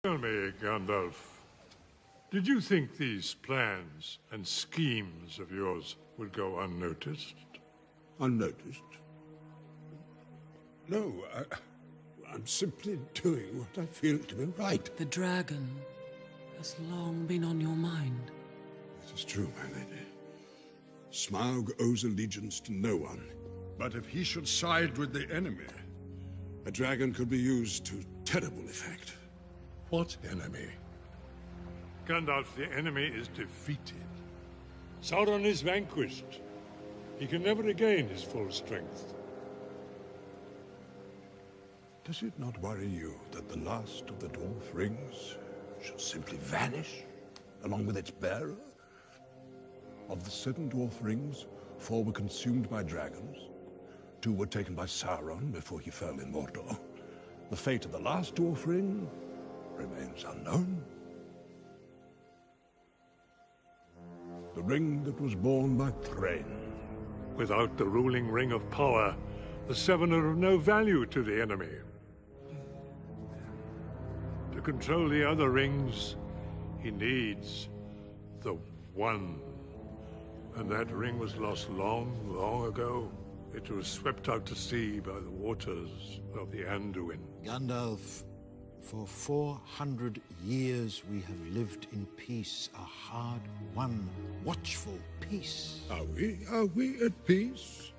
Tell me, Gandalf, did you think these plans and schemes of yours would go unnoticed? Unnoticed? No, I'm simply doing what I feel to be right. The dragon has long been on your mind. It is true, my lady. Smaug owes allegiance to no one. But if he should side with the enemy... A dragon could be used to terrible effect. What enemy? Gandalf, the enemy is defeated. Sauron is vanquished. He can never regain his full strength. Does it not worry you that the last of the dwarf rings should simply vanish, along with its bearer? Of the 7 dwarf rings, 4 were consumed by dragons. 2 were taken by Sauron before he fell in Mordor. The fate of the last dwarf ring remains unknown. The ring that was borne by Thrain. Without the ruling ring of power, the 7 are of no value to the enemy. To control the other rings, he needs the one. And that ring was lost long, long ago. It was swept out to sea by the waters of the Anduin. Gandalf, for 400 years we have lived in peace, a hard-won, watchful peace. Are we at peace?